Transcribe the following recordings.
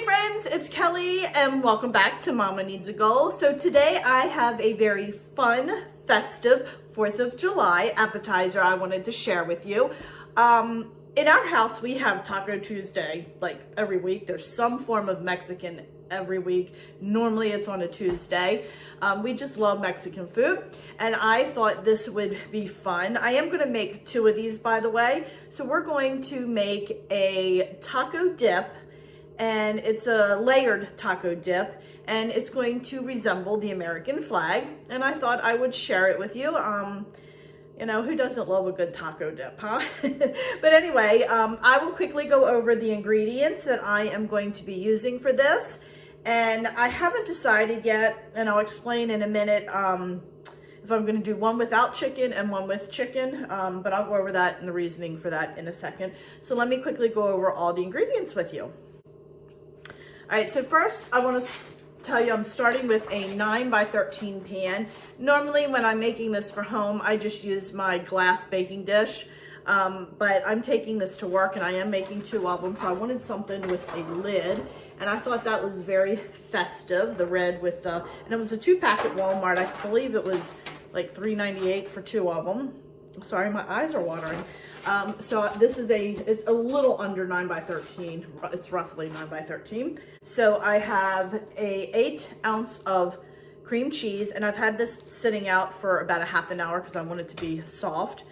Hey friends, it's Kelly and welcome back to Mama Needs a Goal. So today I have a very fun, festive 4th of July appetizer I wanted to share with you. In our house we have Taco Tuesday like every week. There's some form of Mexican every week. Normally it's on a Tuesday. We just love Mexican food and I thought this would be fun. I am going to make 2 of these, by the way. So we're going to make a taco dip, and it's a layered taco dip, and it's going to resemble the American flag, and I thought I would share it with you. You know, who doesn't love a good taco dip, huh? But anyway, I will quickly go over the ingredients that I am going to be using for this, and I haven't decided yet, and I'll explain in a minute if I'm going to do one without chicken and one with chicken, but I'll go over that and the reasoning for that in a second. So let me quickly go over all the ingredients with you. All right, so first I want to tell you I'm starting with a 9 by 13 pan. Normally when I'm making this for home, I just use my glass baking dish, but I'm taking this to work and I am making 2 of them, so I wanted something with a lid, and I thought that was very festive, the red with the, and it was a 2-pack at Walmart. I believe it was like $3.98 for 2 of them. Sorry, my eyes are watering. So this is it's a little under 9 by 13. It's roughly 9 by 13. So I have a 8 ounce of cream cheese, and I've had this sitting out for about a half an hour because I want it to be soft.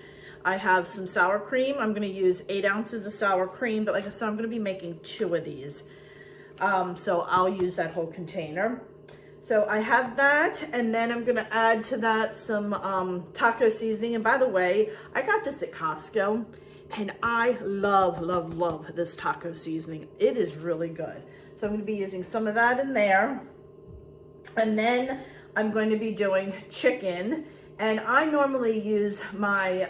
I have some sour cream. I'm going to use 8 ounces of sour cream, but like I said, I'm going to be making 2 of these. So I'll use that whole container. So I have that, and then I'm gonna add to that some taco seasoning. And by the way, I got this at Costco, and I love, love, love this taco seasoning. It is really good. So I'm gonna be using some of that in there. And then I'm going to be doing chicken. And I normally use my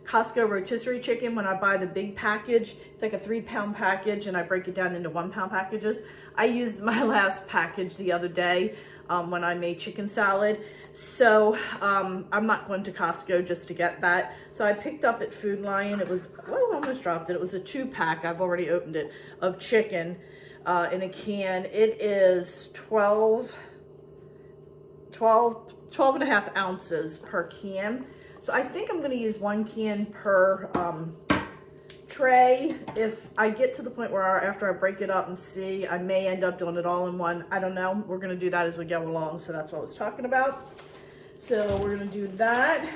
Costco Rotisserie Chicken when I buy the big package. It's like a 3-pound package, and I break it down into 1-pound packages. I used my last package the other day when I made chicken salad. So I'm not going to Costco just to get that. So I picked up at Food Lion. It was, oh, I almost dropped it. It was a 2-pack. I've already opened it, of chicken in a can. It is 12 and a half ounces per can. So I think I'm going to use 1 can per tray. If I get to the point where after I break it up and see, I may end up doing it all in one. I don't know. We're going to do that as we go along. So that's what I was talking about. So we're going to do that.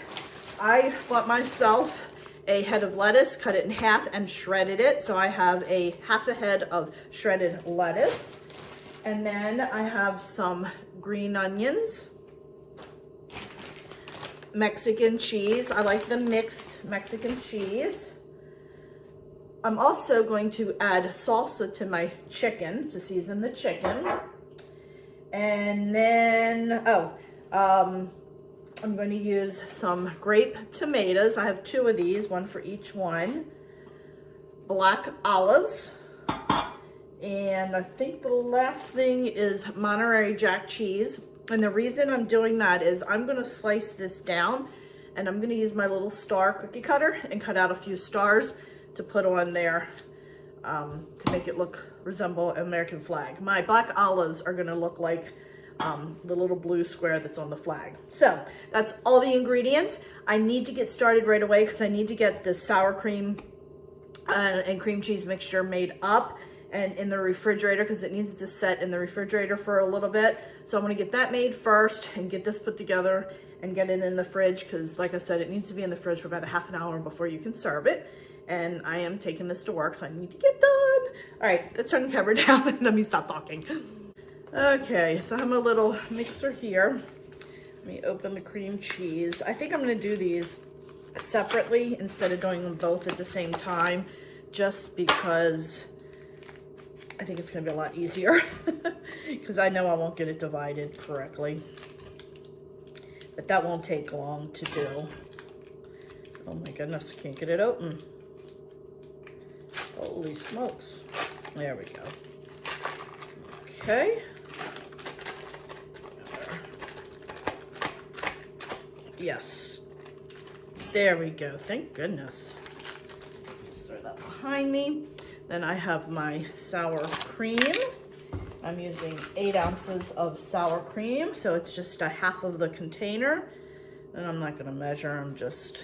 I bought myself a head of lettuce, cut it in half and shredded it. So I have a half a head of shredded lettuce. And then I have some green onions. Mexican cheese. I like the mixed Mexican cheese. I'm also going to add salsa to my chicken to season the chicken. And then, I'm going to use some grape tomatoes. I have 2 of these, 1 for each one. Black olives. And I think the last thing is Monterey Jack cheese. And the reason I'm doing that is I'm going to slice this down, and I'm going to use my little star cookie cutter and cut out a few stars to put on there to make it resemble an American flag. My black olives are going to look like the little blue square that's on the flag. So that's all the ingredients. I need to get started right away because I need to get this sour cream and cream cheese mixture made up and in the refrigerator, because it needs to set in the refrigerator for a little bit. So I'm going to get that made first and get this put together and get it in the fridge, because like I said, it needs to be in the fridge for about a half an hour before you can serve it. And I am taking this to work, so I need to get done. All right, let's turn the camera down and let me stop talking. Okay, so I have my little mixer here. Let me open the cream cheese. I think I'm going to do these separately instead of doing them both at the same time, just because I think it's going to be a lot easier because I know I won't get it divided correctly. But that won't take long to do. Oh my goodness, can't get it open. Holy smokes. There we go. Okay. Yes. There we go. Thank goodness. Just throw that behind me. Then I have my sour cream. I'm using 8 ounces of sour cream, so it's just a half of the container. And I'm not gonna measure, I'm just,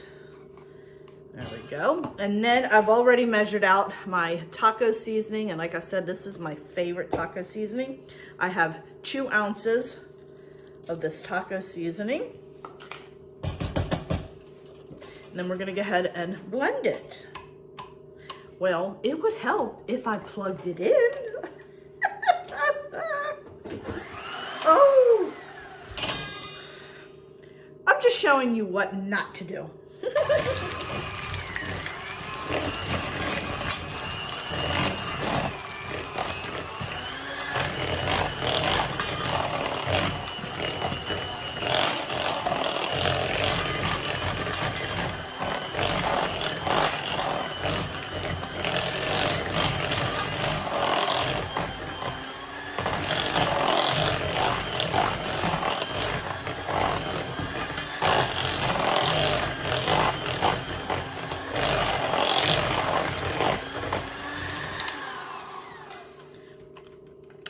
there we go. And then I've already measured out my taco seasoning, and like I said, this is my favorite taco seasoning. I have 2 ounces of this taco seasoning. And then we're gonna go ahead and blend it. Well, it would help if I plugged it in. Oh, I'm just showing you what not to do.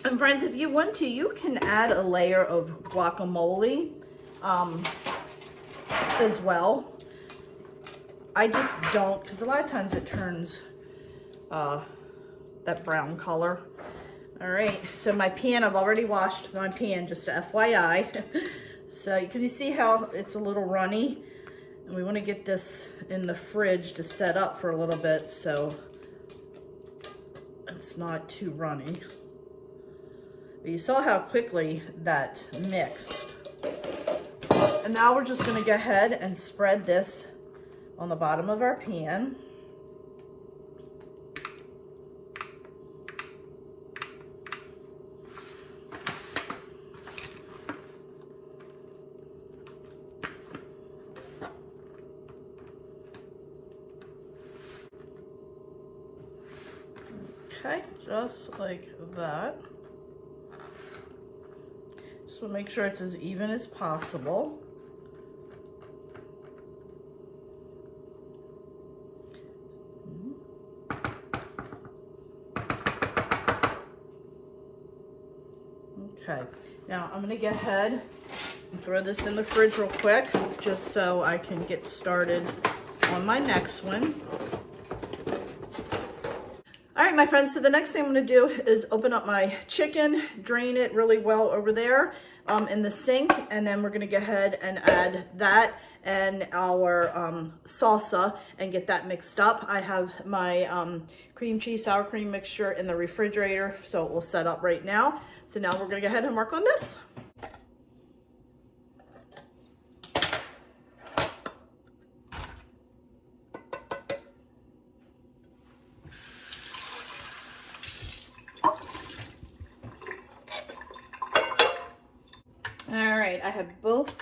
And friends, if you want to, you can add a layer of guacamole as well. I just don't, because a lot of times it turns that brown color. All right, so my pan, I've already washed my pan, just a FYI. So can you see how it's a little runny? And we want to get this in the fridge to set up for a little bit so it's not too runny. But you saw how quickly that mixed. And now we're just going to go ahead and spread this on the bottom of our pan. Okay, just like that. So make sure it's as even as possible. Okay, now I'm gonna go ahead and throw this in the fridge real quick, just so I can get started on my next one. All right, my friends, so the next thing I'm gonna do is open up my chicken, drain it really well over there in the sink, and then we're gonna go ahead and add that and our salsa and get that mixed up. I have my cream cheese sour cream mixture in the refrigerator, so it will set up right now. So now we're gonna go ahead and work on this. All right, I have both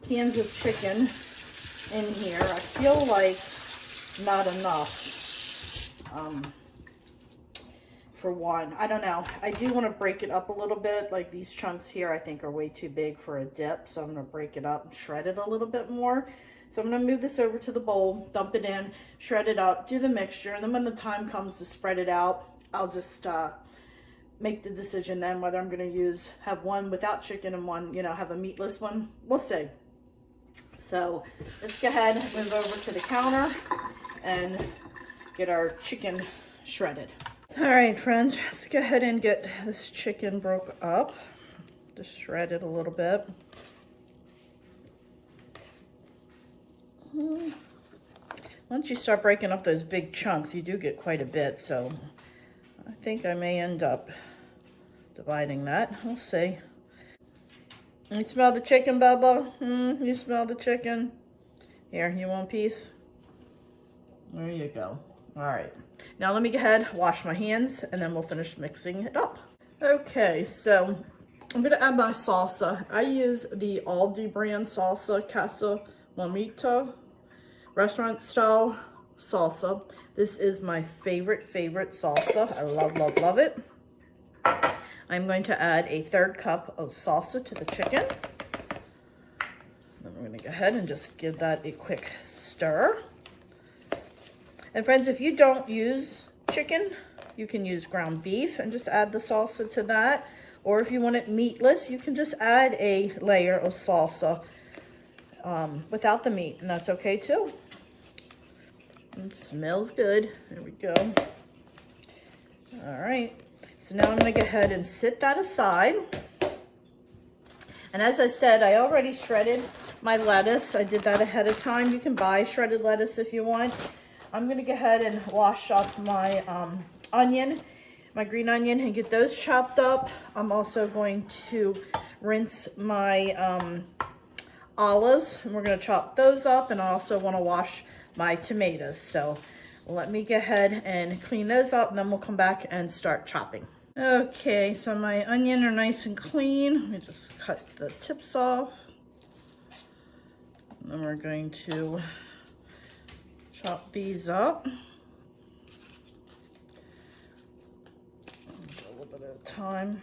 cans of chicken in here. I feel like not enough for one. I don't know. I do want to break it up a little bit. Like these chunks here, I think are way too big for a dip. So I'm going to break it up and shred it a little bit more. So I'm going to move this over to the bowl, dump it in, shred it up, do the mixture. And then when the time comes to spread it out, I'll just make the decision then whether I'm going to have one without chicken and one, have a meatless one. We'll see. So let's go ahead and move over to the counter and get our chicken shredded. All right, friends, let's go ahead and get this chicken broke up. Just shred it a little bit. Once you start breaking up those big chunks, you do get quite a bit, so I think I may end up dividing that. We'll see. You smell the chicken, Bubba? You smell the chicken? Here, you want a piece? There you go. All right. Now let me go ahead, wash my hands, and then we'll finish mixing it up. Okay, so I'm going to add my salsa. I use the Aldi brand salsa, Casa Mamita, restaurant style salsa. This is my favorite salsa. I love it. I'm going to add a 1/3 cup of salsa to the chicken. Then we're going to go ahead and just give that a quick stir. And friends, if you don't use chicken you can use ground beef and just add the salsa to that. Or if you want it meatless, you can just add a layer of salsa without the meat, and that's okay too. It smells good. There we go. All right, so now I'm gonna go ahead and set that aside. And as I said, I already shredded my lettuce. I did that ahead of time. You can buy shredded lettuce if you want. I'm gonna go ahead and wash up my onion, my green onion, and get those chopped up. I'm also going to rinse my olives, and we're gonna chop those up, and I also wanna wash my tomatoes. So let me go ahead and clean those up, and then we'll come back and start chopping. Okay, so my onion are nice and clean. Let me just cut the tips off. And then we're going to chop these up. A little bit at a time.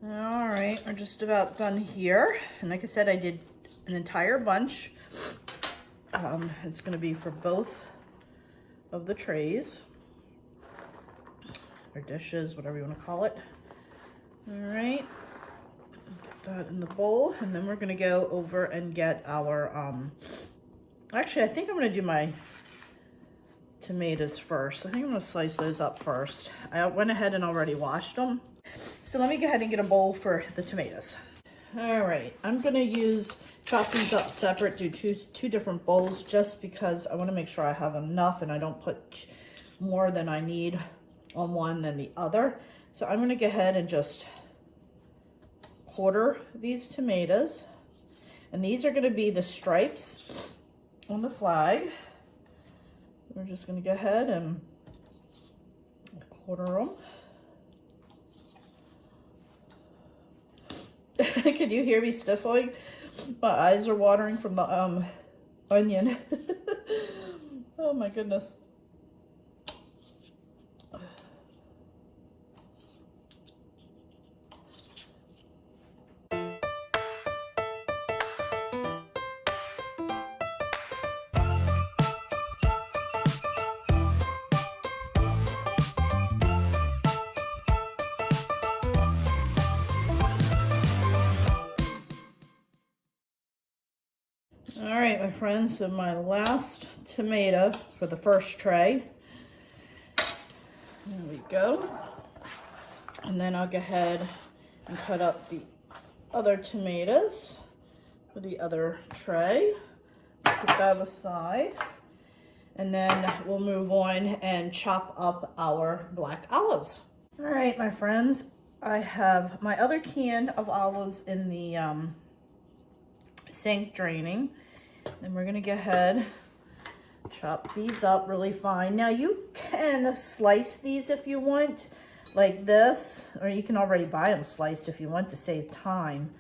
All right, we're just about done here. And like I said, I did an entire bunch. It's gonna be for both of the trays or dishes, whatever you wanna call it. All right, put that in the bowl. And then we're gonna go over and get our, actually, I think I'm gonna do my tomatoes first. I think I'm gonna slice those up first. I went ahead and already washed them. So let me go ahead and get a bowl for the tomatoes. All right, I'm gonna chop these up separate, do two different bowls, just because I wanna make sure I have enough and I don't put more than I need on one than the other. So I'm gonna go ahead and just quarter these tomatoes. And these are gonna be the stripes on the flag. We're just gonna go ahead and quarter them. Can you hear me sniffling? My eyes are watering from the onion. Oh my goodness. All right, my friends, so my last tomato for the first tray. There we go. And then I'll go ahead and cut up the other tomatoes for the other tray. Put that aside. And then we'll move on and chop up our black olives. All right, my friends, I have my other can of olives in the sink draining. Then we're gonna go ahead, chop these up really fine. Now you can slice these if you want, like this, or you can already buy them sliced if you want to save time.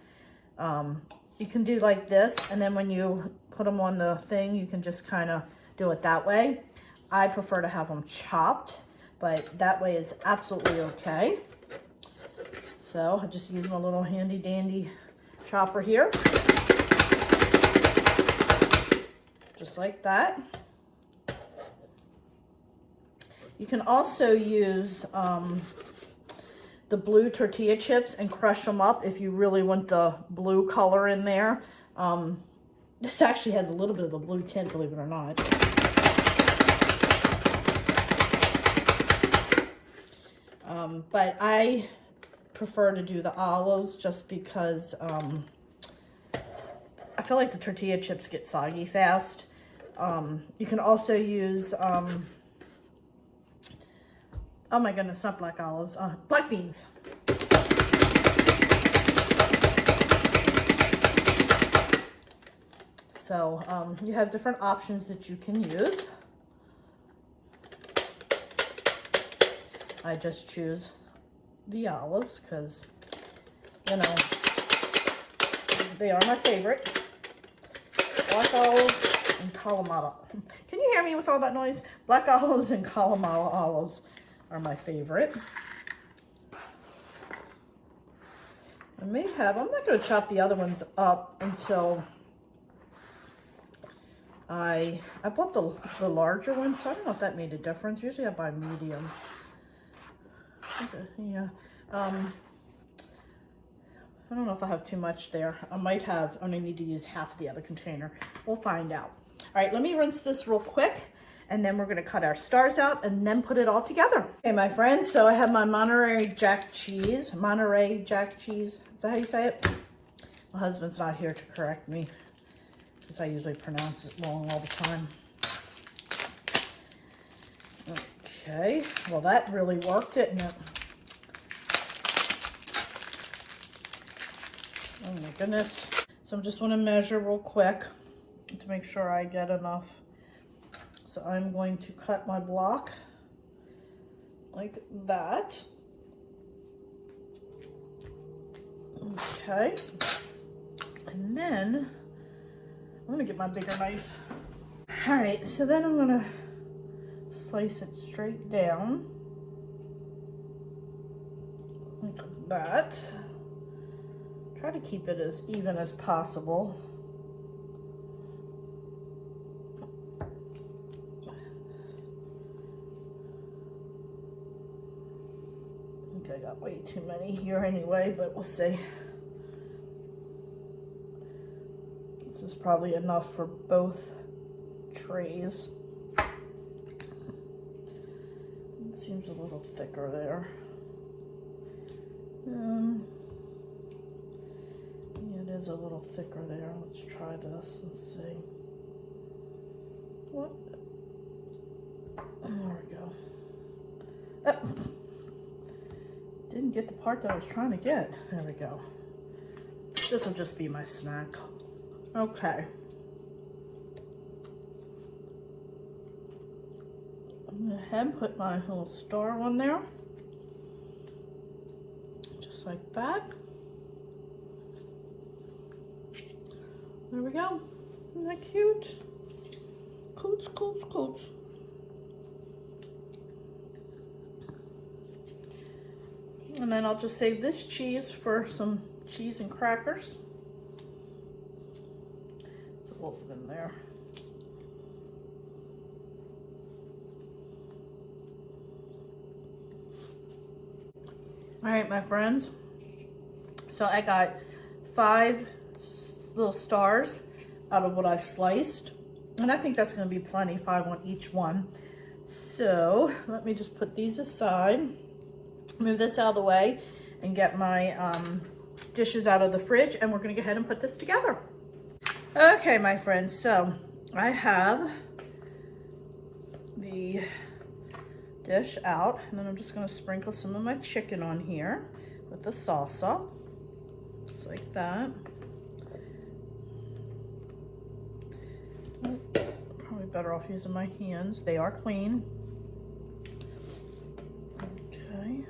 You can do like this, and then when you put them on the thing, you can just kind of do it that way. I prefer to have them chopped, but that way is absolutely okay. So I just use my little handy dandy chopper here. Just like that. You can also use the blue tortilla chips and crush them up if you really want the blue color in there. This actually has a little bit of a blue tint, believe it or not. But I prefer to do the olives just because I feel like the tortilla chips get soggy fast. You can also use, oh my goodness, not black olives, black beans. So you have different options that you can use. I just choose the olives because, you know, they are my favorite. Black olives and Kalamata. Can you hear me with all that noise? Black olives and Kalamata olives are my favorite. I may have, I'm not going to chop the other ones up until I bought the larger one, so I don't know if that made a difference. Usually I buy medium. Okay, yeah. I don't know if I have too much there. I might have, only need to use half of the other container. We'll find out. All right, let me rinse this real quick, and then we're gonna cut our stars out and then put it all together. Okay, my friends, so I have my Monterey Jack cheese. Monterey Jack cheese, is that how you say it? My husband's not here to correct me, because I usually pronounce it wrong all the time. Okay, well that really worked, didn't it? Oh my goodness. So I just want to measure real quick to make sure I get enough. So I'm going to cut my block like that. Okay. And then I'm going to get my bigger knife. All right, so then I'm going to slice it straight down like that. Try to keep it as even as possible. I think I got way too many here anyway, but we'll see. This is probably enough for both trays. It seems a little thicker there. Yeah, it is a little thicker there. Let's try this and see. What? There we go. Didn't get the part that I was trying to get. There we go. This will just be my snack. Okay. I'm gonna go ahead and put my little star one there. Just like that. There we go. Isn't that cute? Coots, coots, coots. And then I'll just save this cheese for some cheese and crackers. So both of them there. All right, my friends. So I got 5 little stars out of what I sliced. And I think that's gonna be plenty, 5 on each one. So let me just put these aside, move this out of the way, and get my dishes out of the fridge, and we're gonna go ahead and put this together. Okay, my friends, so I have the dish out, and then I'm just gonna sprinkle some of my chicken on here with the salsa, just like that. Probably better off using my hands. They are clean. Okay.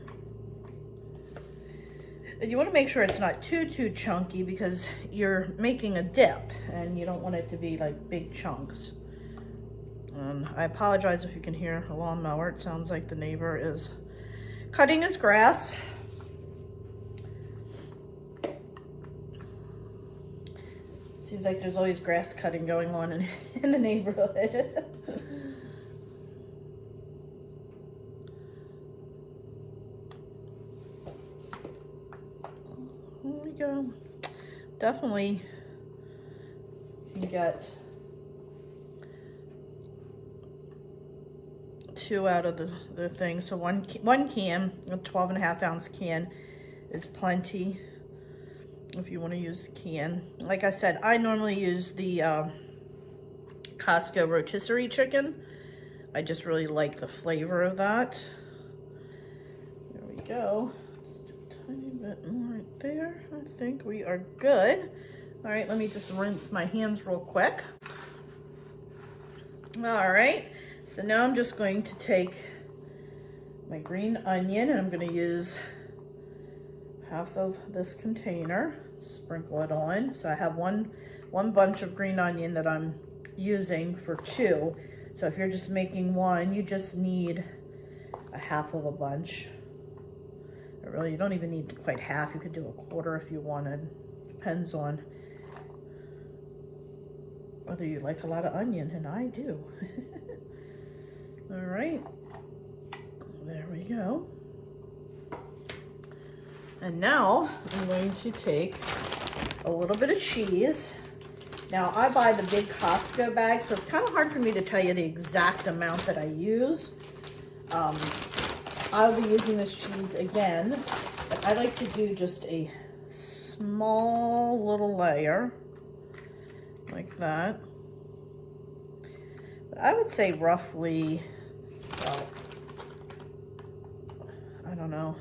And you want to make sure it's not too chunky because you're making a dip and you don't want it to be like big chunks. And I apologize if you can hear a lawnmower. It sounds like the neighbor is cutting his grass. Seems like there's always grass cutting going on in the neighborhood. There we go. Definitely can get 2 out of the thing. So one can, a 12.5-ounce can is plenty. If you want to use the can. Like I said, I normally use the Costco Rotisserie Chicken. I just really like the flavor of that. There we go. Just a tiny bit more right there. I think we are good. All right, let me just rinse my hands real quick. All right, so now I'm just going to take my green onion, and I'm going to use half of this container, sprinkle it on. So I have one bunch of green onion that I'm using for 2. So if you're just making 1, you just need a half of a bunch. Really, you don't even need quite half. You could do a quarter if you wanted. Depends on whether you like a lot of onion, and I do. All right, there we go. And now I'm going to take a little bit of cheese. Now I buy the big Costco bag, so it's kind of hard for me to tell you the exact amount that I use. I'll be using this cheese again, but I like to do just a small little layer like that. But I would say roughly, well, I don't know,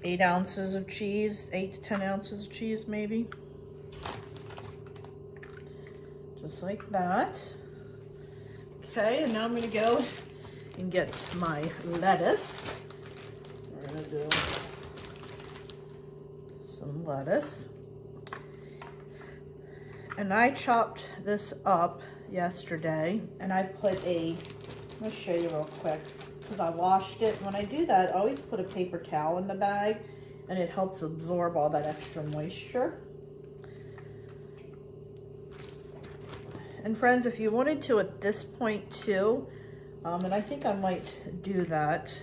8 ounces of cheese, 8 to 10 ounces of cheese maybe. Just like that. Okay, and now I'm gonna go and get my lettuce. We're gonna do some lettuce. And I chopped this up yesterday, and I put let me show you real quick, because I washed it. When I do that, I always put a paper towel in the bag, and it helps absorb all that extra moisture. And friends, if you wanted to at this point too, and I think I might do that,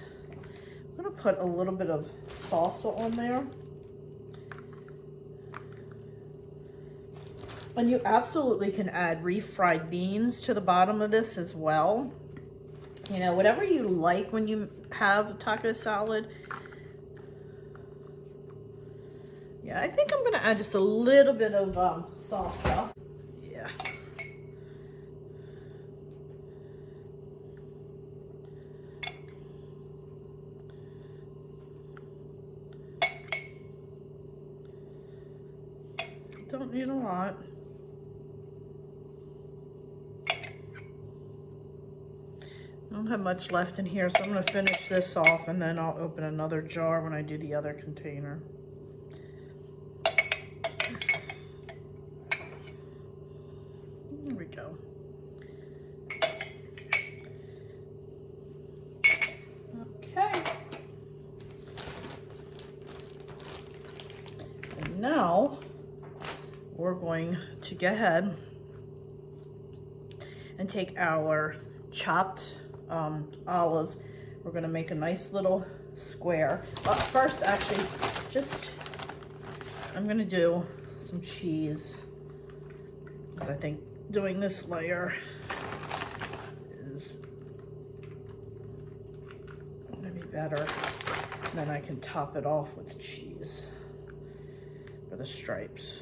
I'm gonna put a little bit of salsa on there. And you absolutely can add refried beans to the bottom of this as well. You know, whatever you like when you have taco salad. Yeah, I think I'm gonna add just a little bit of salsa. Yeah. Don't need a lot. I don't have much left in here, so I'm going to finish this off, and then I'll open another jar when I do the other container. There we go. Okay. And now we're going to go ahead and take our chopped olives. We're going to make a nice little square. First, actually, I'm going to do some cheese, because I think doing this layer is going to be better. And then I can top it off with cheese for the stripes.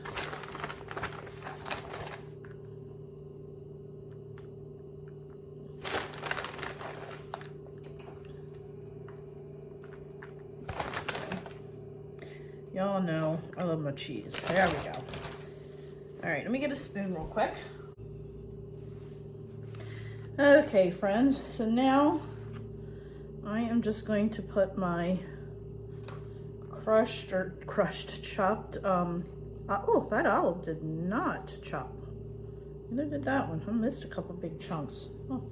Y'all know I love my cheese. There we go. All right, let me get a spoon real quick. Okay, friends, so now I am just going to put my chopped, oh, that olive did not chop. Neither did that one. I missed a couple big chunks. Oh.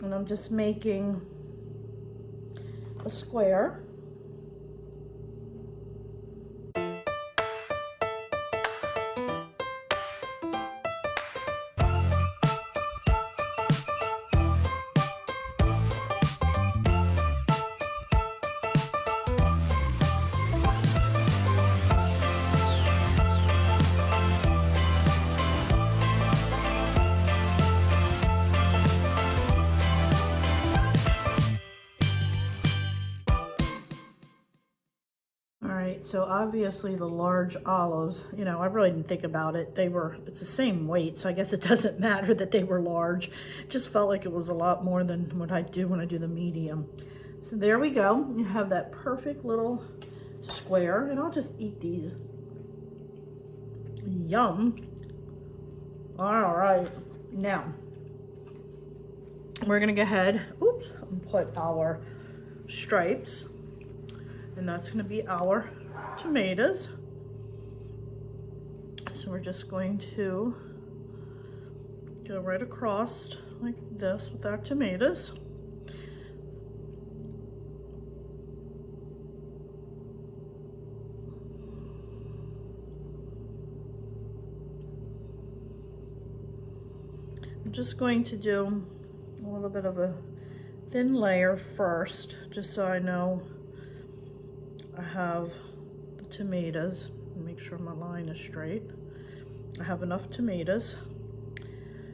And I'm just making a square. So obviously the large olives, you know, I really didn't think about it. It's the same weight, so I guess it doesn't matter that they were large. It just felt like it was a lot more than what I do when I do the medium. So there we go. You have that perfect little square, and I'll just eat these. Yum. All right, now we're gonna go ahead, and put our stripes, and that's going to be our tomatoes. So we're just going to go right across like this with our tomatoes. I'm just going to do a little bit of a thin layer first, just so I know I have the tomatoes. Make sure my line is straight. I have enough tomatoes.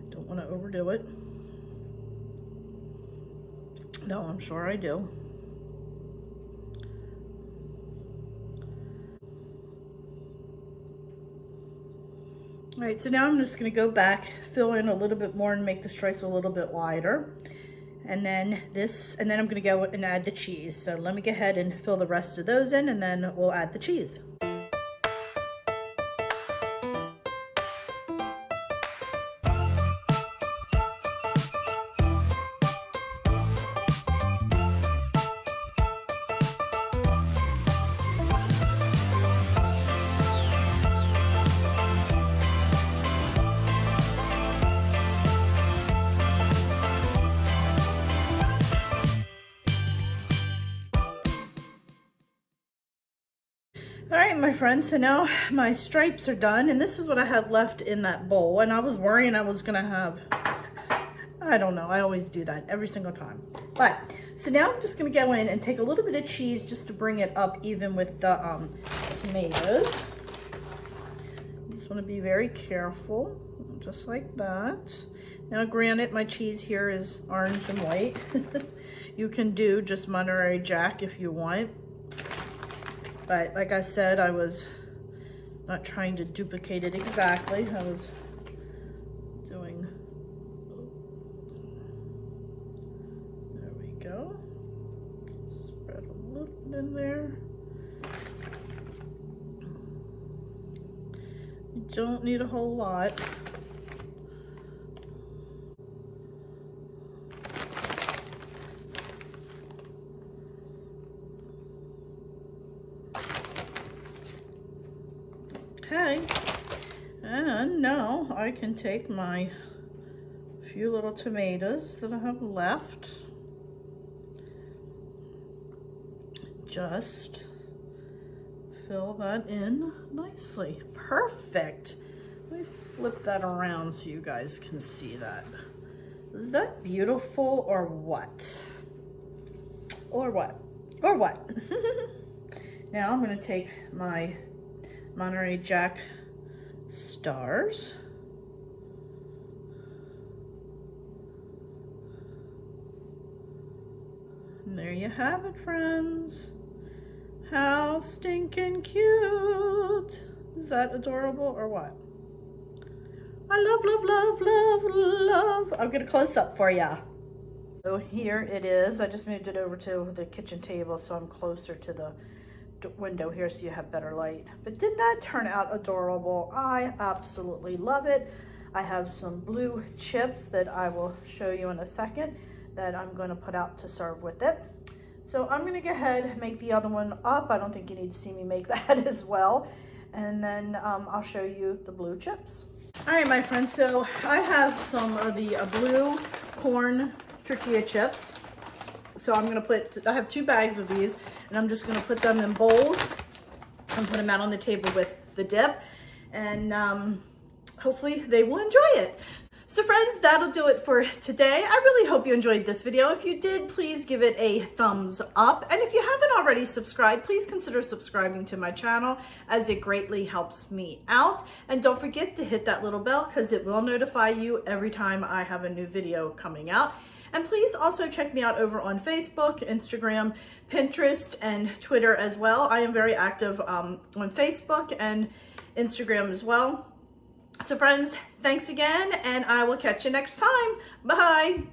Don't want to overdo it. No, I'm sure I do. All right, so now I'm just going to go back, fill in a little bit more and make the stripes a little bit wider. And then I'm going to go and add the cheese. So let me go ahead and fill the rest of those in, and then we'll add the cheese. All right, my friends, so now my stripes are done, and this is what I had left in that bowl, and I was worrying I was gonna have, I don't know, I always do that every single time. But, so now I'm just gonna go in and take a little bit of cheese just to bring it up even with the tomatoes. Just wanna be very careful, just like that. Now granted, my cheese here is orange and white. You can do just Monterey Jack if you want. But like I said, I was not trying to duplicate it exactly. I was doing, there we go. Spread a little bit in there. You don't need a whole lot. Okay, and now I can take my few little tomatoes that I have left, just fill that in nicely. Perfect. Let me flip that around so you guys can see that. Is that beautiful or what? Or what? Or what? Now I'm going to take my Monterey Jack stars. And there you have it, friends. How stinking cute. Is that adorable or what? I love, love, love, love, love. I'll get a close up for ya. So here it is. I just moved it over to the kitchen table so I'm closer to the window here so you have better light. But didn't that turn out adorable? I absolutely love it. I have some blue chips that I will show you in a second that I'm going to put out to serve with it. So I'm going to go ahead and make the other one up. I don't think you need to see me make that as well. And then I'll show you the blue chips. All right, my friends, so I have some of the blue corn tortilla chips. So I'm gonna I have 2 bags of these, and I'm just gonna put them in bowls and put them out on the table with the dip, and hopefully they will enjoy it. So friends, that'll do it for today. I really hope you enjoyed this video. If you did, please give it a thumbs up. And if you haven't already subscribed, please consider subscribing to my channel, as it greatly helps me out. And don't forget to hit that little bell, because it will notify you every time I have a new video coming out. And please also check me out over on Facebook, Instagram, Pinterest, and Twitter as well. I am very active on Facebook and Instagram as well. So friends, thanks again, and I will catch you next time. Bye.